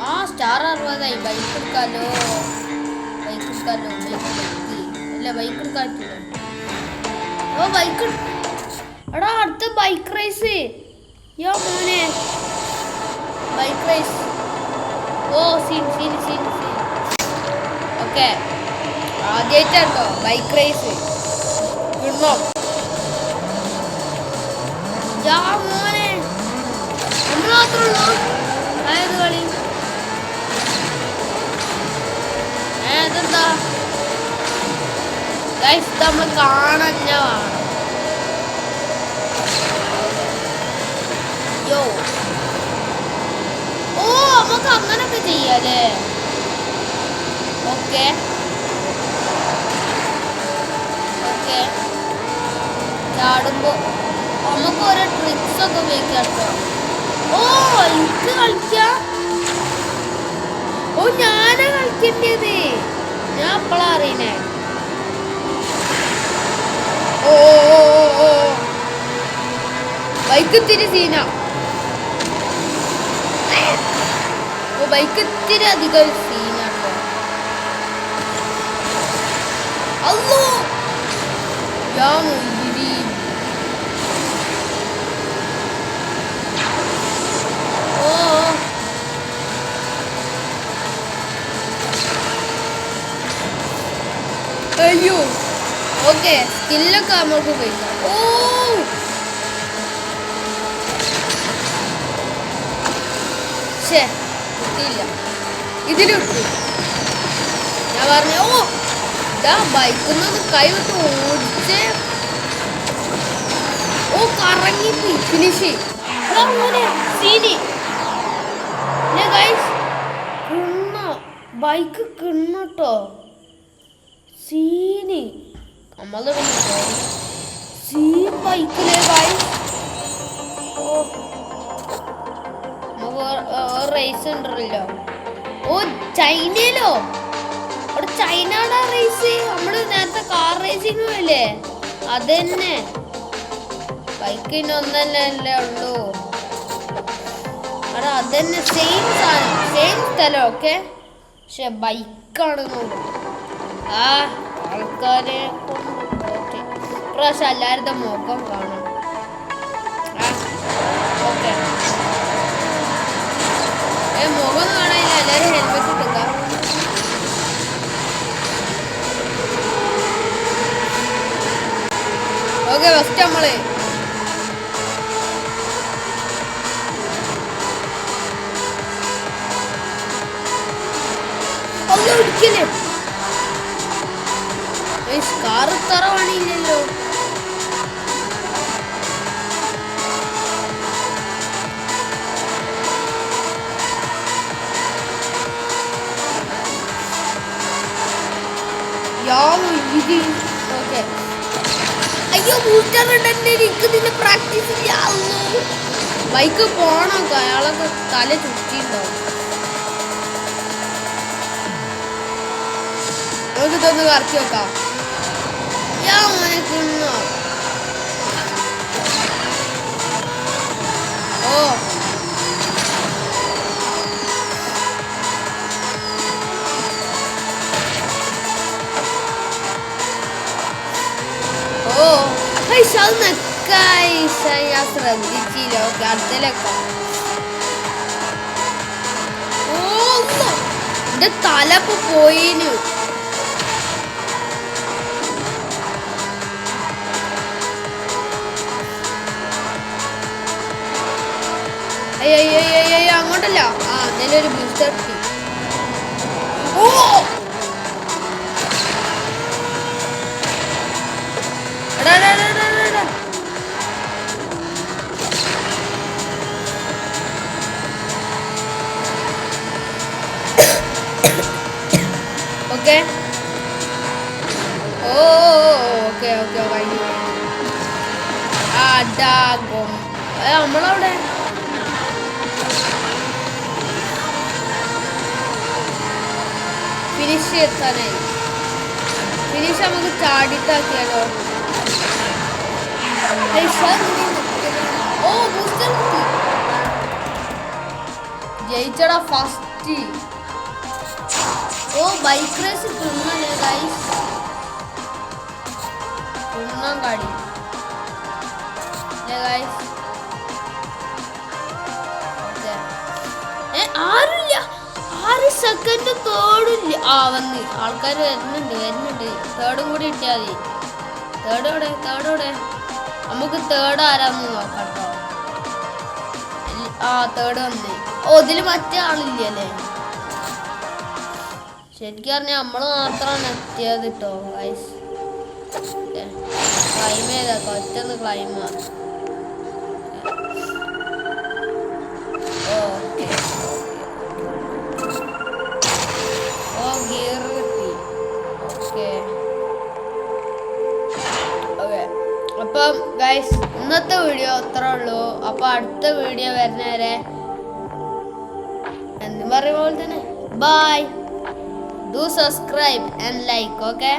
ആ star 60 bike എടുക്കാലോ അല്ല bike എടുക്കാൻ പറ്റില്ല. ഓ ബൈക്ക് എടാ അടുത്ത ബൈക്ക് റേസ് യോ മോനെ ബൈക്ക് റേസ്. ഓ സീൻ ഓക്കെ ആദ്യമായിട്ടോ ബൈക്ക് റേസ് കിണ്ണോ യാ മോനെ നമ്മൾ മാത്രമേ ഉള്ളൂ അതായത് കളി ഏതെന്താ ഗൈസ് നമ്മൾ കാണഞ്ഞവാണ്. യോ ഓ നമുക്ക് അങ്ങനൊക്കെ ചെയ്യാല്ലേ. ഓക്കെ ചാടുമ്പോ നമുക്ക് ഓരോ ട്രിക്സ് ഒക്കെ ഉപയോഗിക്കാം കേട്ടോ. ഓ എനിക്ക് കളിക്കാം. ഓ ഞാനാ കളിക്കേണ്ടത്. ഞാൻ അപ്പളാ അറിയണേ. ഓ ബൈക്ക് ഇത്തിരി സീന. ഓ ബൈക്ക് ഇത്തിരി അധികം സീനാട്ടോ. അല്ലോ അയ്യോ ഓക്കെ സ്കില്ലൊക്കെ നമുക്ക് ഉപയോഗിക്കാം. ഓ ശേ കിട്ടിയില്ല. ഇതിലിട്ടു ഞാൻ പറഞ്ഞു. ഓ ഇതാ ബൈക്കിൽ നിന്ന് കൈ വിട്ട് ഓടിച്ച് ഓ കറങ്ങി ഫിനിഷ് സീനി കിണ്ണ ബൈക്ക് കിണ്ണട്ടോ സീനി നമ്മള് സീൻ ബൈക്കിലെ റേസ് ഉണ്ടല്ലോ. ഓ ചൈനയിലോ അവിടെ ചൈനയുടെ റേസ് നമ്മള് നേരത്തെ കാർ റേസിംഗ് അല്ലേ അതന്നെ. ബൈക്കിന് ഒന്നല്ലേ ഉള്ളൂ അവിടെ അതന്നെ സെയിം സാധനം സെയിം സ്ഥലം. ഓക്കെ പക്ഷെ ബൈക്കാണെന്ന് ആ ആൾക്കാരെ കൊണ്ട് ഇപ്രാവശ്യം എല്ലാവരുടെ മുഖം കാണും. ഓക്കെ മുഖം കാണാനില്ല. എല്ലാവരും ഹെൽമെറ്റ് ഇട്ടുക. ഓക്കെ ഫസ്റ്റ് നമ്മള് ഒന്ന് ഇടിക്കല്ലേ കാറ് തറ പണിയില്ലല്ലോ. അയ്യോ ബൂസ്റ്ററിന്റെ പ്രാക്ടീസ് ബൈക്ക് പോണം. അയാളൊക്കെ തല ചുറ്റിണ്ടാവും. നമുക്ക് ഇതൊന്ന് കറക്കി വെക്കാം. ഓ ഓ ഞാൻ ശ്രദ്ധിച്ചില്ല. ഓക്കെ അടുത്തലൊക്കെ ഓ എന്റെ തലപ്പ് പോയിന്. അയ്യോ അങ്ങോട്ടല്ല. ആ എന്നാലും ഒരു ബൂസ്റ്റർ കിട്ടി. ഓ ഓക്കെ ഓ ഓക്കെ കഴിഞ്ഞു. നമ്മളവിടെ ഫിനിഷ് എത്താനായി. ഫിനിഷ് നമുക്ക് ചാടിട്ടാക്കിയാലോ. ഓ ജയിച്ചടാ ഫസ്റ്റ് കിട്ടി. ഓ ബൈക്ക് റേസ് തിന്നല്ലേ ഗൈസ്, തിന്നാൻ കാടി ഗൈസ്. ആരുമില്ല, 6 സെക്കൻഡ് തേർഡില്ല. ആ വന്ന് ആൾക്കാർ വരുന്നുണ്ട്. തേർഡും കൂടി കിട്ടിയാൽ മതി. തേർഡോടെ നമുക്ക് തേർഡ് ആരാന്ന് നോക്കാം കേട്ടോ. ആ തേർഡ് വന്ന്. ഓ ഇതില് മറ്റേ ആളില്ലല്ലേ. ശരിക്കും പറഞ്ഞാൽ നമ്മൾ മാത്രമാണ് എത്തിയത് കേട്ടോ ഗൈസ്. ക്ലൈം ചെയ്താ ഒറ്റന്ന് ക്ലൈം. ഗിയർ കിട്ടി. ഓക്കെ അപ്പം ഗൈസ് ഇന്നത്തെ വീഡിയോ അത്രേ ഉള്ളൂ. അപ്പൊ അടുത്ത വീഡിയോ വരുന്നവരെ എന്ന് പറയുമ്പോൾ തന്നെ bye. Do subscribe and like. Okay.